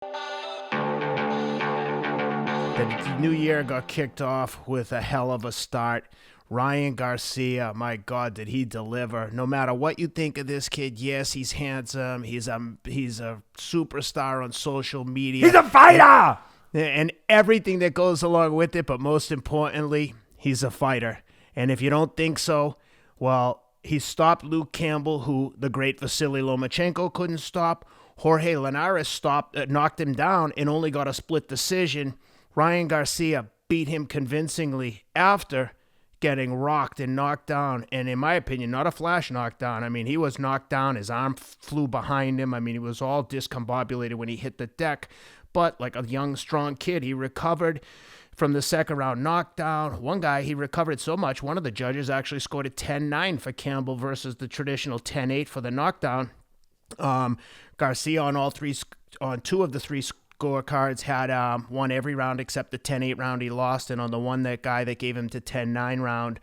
The new year got kicked off with a hell of a start. Ryan Garcia, my God, did he deliver? No matter what you think of this kid, yes, he's handsome. He's a superstar on social media. He's a fighter! And everything that goes along with it, but most importantly, he's a fighter. And if you don't think so, well, he stopped Luke Campbell, who the great Vasily Lomachenko couldn't stop. Jorge Linares knocked him down and only got a split decision. Ryan Garcia beat him convincingly after getting rocked and knocked down. And in my opinion, not a flash knockdown. I mean, he was knocked down. His arm flew behind him. I mean, he was all discombobulated when he hit the deck. But like a young, strong kid, he recovered from the second round knockdown. One guy, he recovered so much, one of the judges actually scored a 10-9 for Campbell versus the traditional 10-8 for the knockdown. Garcia on two of the three scorecards had won every round except the 10-8 round he lost, and on the one that guy that gave him the 10-9 round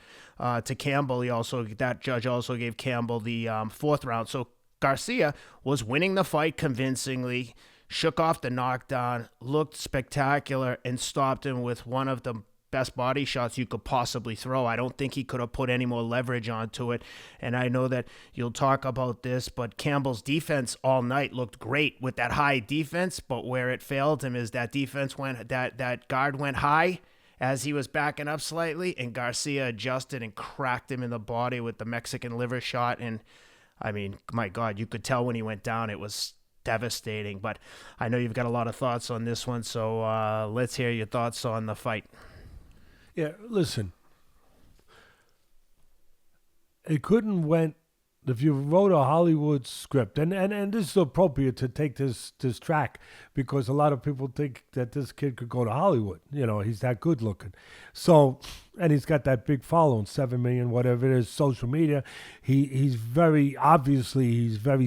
to Campbell, that judge also gave Campbell the fourth round. So Garcia was winning the fight convincingly, shook off the knockdown, looked spectacular, and stopped him with one of the best body shots you could possibly throw. I don't think he could have put any more leverage onto it. And I know that you'll talk about this, but Campbell's defense all night looked great with that high defense, but where it failed him is that that guard went high as he was backing up slightly, and Garcia adjusted and cracked him in the body with the Mexican liver shot. And I mean, my God, you could tell when he went down, it was devastating. But I know you've got a lot of thoughts on this one, so let's hear your thoughts on the fight. Yeah, listen. It couldn't went if you wrote a Hollywood script, and this is appropriate to take this track because a lot of people think that this kid could go to Hollywood. You know, he's that good looking. So, and he's got that big following, 7 million, whatever it is, social media. He's very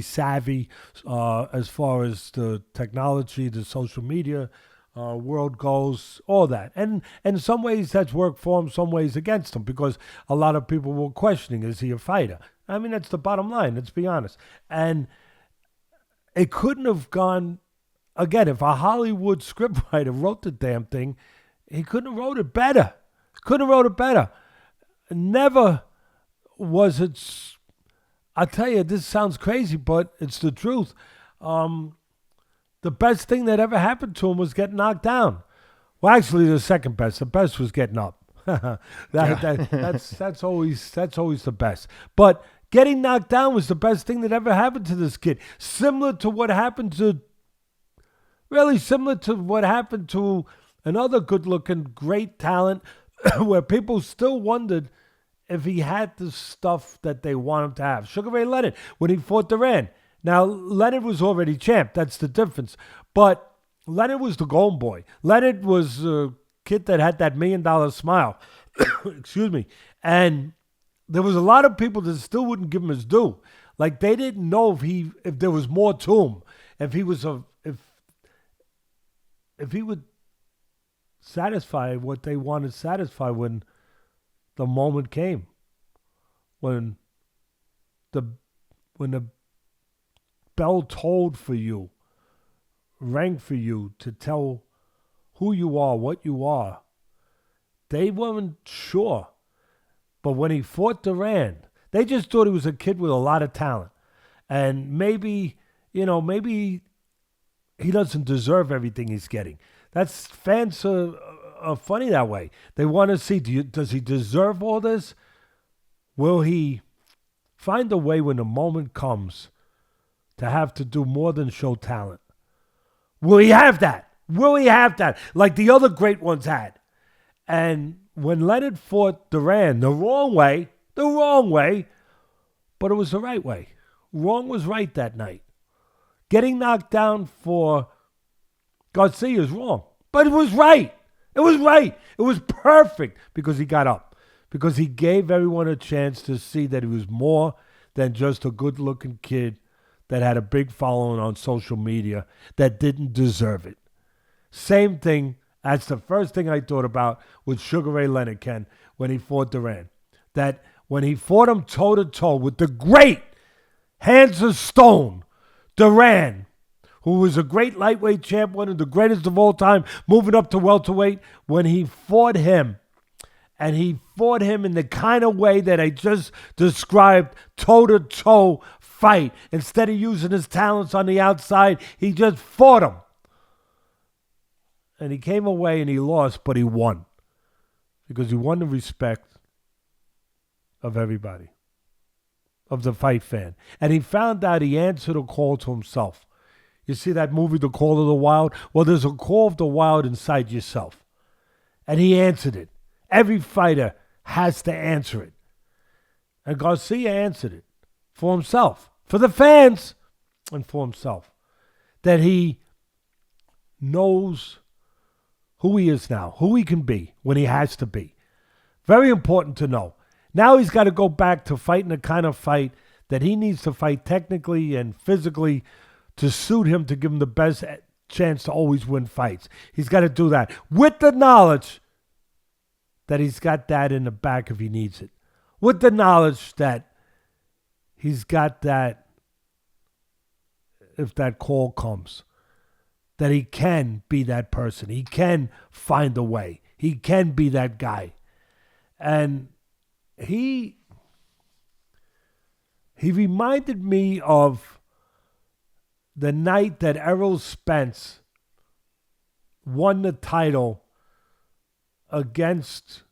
savvy as far as the technology, the social media world goes, all that. And in some ways that's worked for him, some ways against him, because a lot of people were questioning, is he a fighter? I mean, that's the bottom line, let's be honest. And it couldn't have gone, again, if a Hollywood scriptwriter wrote the damn thing, he couldn't have wrote it better. Never was it, I tell you, this sounds crazy, but it's the truth. The best thing that ever happened to him was getting knocked down. Well, actually, the second best. The best was getting up. That's always the best. But getting knocked down was the best thing that ever happened to this kid. Similar to what happened to another good-looking, great talent, where people still wondered if he had the stuff that they want him to have. Sugar Ray Leonard, when he fought Duran. Now, Leonard was already champ. That's the difference. But Leonard was the golden boy. Leonard was a kid that had that $1 million smile. Excuse me. And there was a lot of people that still wouldn't give him his due. Like, they didn't know if there was more to him. If he would satisfy what they wanted to satisfy when the moment came. When the bell tolled for you, rang for you to tell who you are, what you are. They weren't sure. But when he fought Duran, they just thought he was a kid with a lot of talent. And maybe he doesn't deserve everything he's getting. Fans are funny that way. They want to see, does he deserve all this? Will he find a way when the moment comes to have to do more than show talent? Will he have that? Like the other great ones had. And when Leonard fought Duran the wrong way, but it was the right way. Wrong was right that night. Getting knocked down for Garcia is wrong, but it was right. It was perfect because he got up. Because he gave everyone a chance to see that he was more than just a good-looking kid that had a big following on social media that didn't deserve it. Same thing, that's the first thing I thought about with Sugar Ray Leonard, Ken, when he fought Duran. That when he fought him toe-to-toe with the great hands of stone, Duran, who was a great lightweight champ, one of the greatest of all time, moving up to welterweight, when he fought him, and he fought him in the kind of way that I just described, toe-to-toe fight. Instead of using his talents on the outside, he just fought him. And he came away and he lost, but he won. Because he won the respect of everybody, of the fight fan. And he found out he answered a call to himself. You see that movie, The Call of the Wild? Well, there's a call of the wild inside yourself. And he answered it. Every fighter has to answer it. And Garcia answered it for himself, for the fans, and for himself. That he knows who he is now, who he can be when he has to be. Very important to know. Now he's got to go back to fighting the kind of fight that he needs to fight technically and physically to suit him, to give him the best chance to always win fights. He's got to do that with the knowledge that he's got that in the back if he needs it. With the knowledge that he's got that if that call comes. That he can be that person. He can find a way. He can be that guy. And he reminded me of the night that Errol Spence won the title against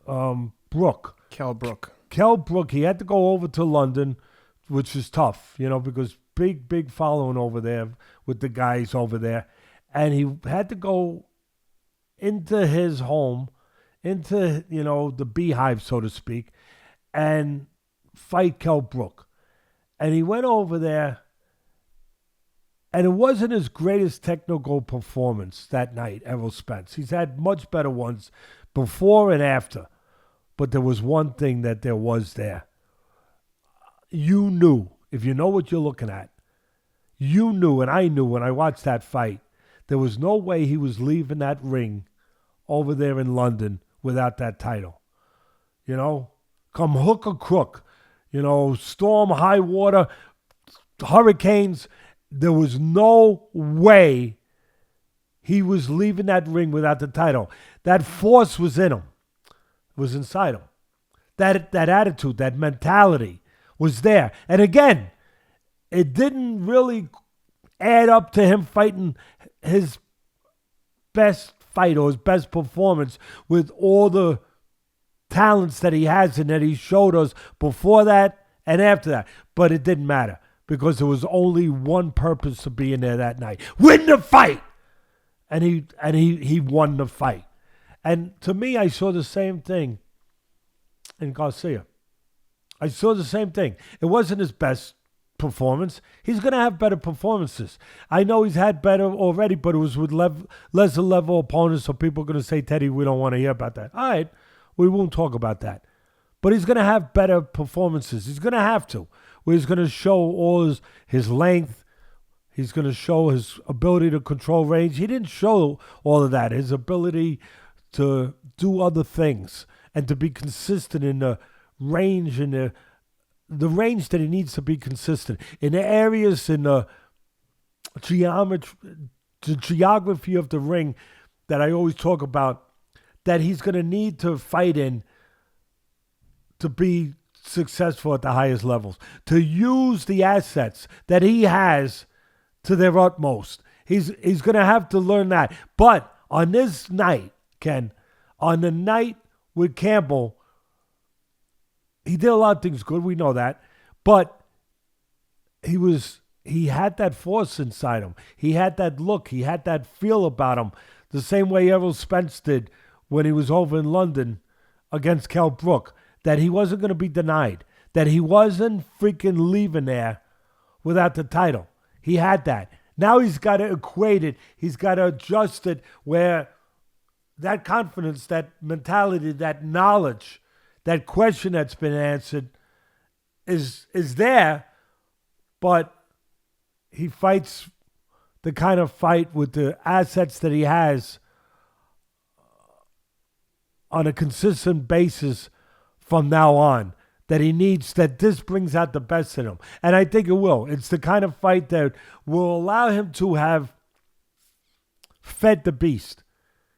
Brook. Kell Brook. Kell Brook. He had to go over to London, which is tough, because big following over there with the guys over there. And he had to go into his home, into, the beehive, so to speak, and fight Kell Brook. And he went over there, and it wasn't his greatest technical performance that night, Errol Spence. He's had much better ones before and after. But there was one thing that there was there. You knew, if you know what you're looking at, you knew, and I knew when I watched that fight, there was no way he was leaving that ring over there in London without that title. Come hook or crook, storm, high water, hurricanes, there was no way he was leaving that ring without the title. That force was in him, was inside him. That attitude, that mentality was there. And again, it didn't really add up to him fighting his best fight or his best performance with all the talents that he has and that he showed us before that and after that. But it didn't matter because there was only one purpose to being there that night. Win the fight! And he won the fight. And to me, I saw the same thing in Garcia. I saw the same thing. It wasn't his best performance. He's going to have better performances. I know he's had better already, but it was with lesser level opponents, so people are going to say, Teddy, we don't want to hear about that. All right, we won't talk about that. But he's going to have better performances. He's going to have to. Where he's going to show all his length. He's going to show his ability to control range. He didn't show all of that. His ability to do other things and to be consistent in the range and the range that he needs to be consistent in the areas in the geography of the ring that I always talk about that he's going to need to fight in to be successful at the highest levels, to use the assets that he has to their utmost. He's going to have to learn that. But on this night, Ken, on the night with Campbell, he did a lot of things good. We know that. But he had that force inside him. He had that look. He had that feel about him. The same way Errol Spence did when he was over in London against Kell Brook. That he wasn't going to be denied. That he wasn't freaking leaving there without the title. He had that. Now he's got to equate it. He's got to adjust it where that confidence, that mentality, that knowledge, that question that's been answered is there, but he fights the kind of fight with the assets that he has on a consistent basis from now on. that he needs, that this brings out the best in him. And I think it will. It's the kind of fight that will allow him to have fed the beast.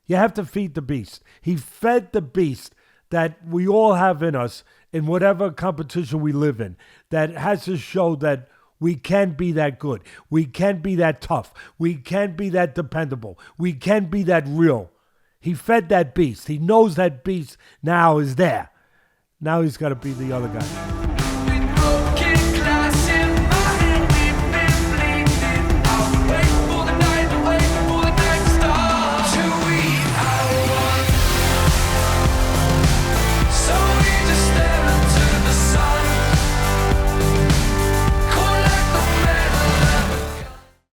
You have to feed the beast. He fed the beast that we all have in us in whatever competition we live in, that has to show that we can be that good. We can be that tough. We can be that dependable. We can be that real. He fed that beast. He knows that beast now is there. Now he's got to be the other guy.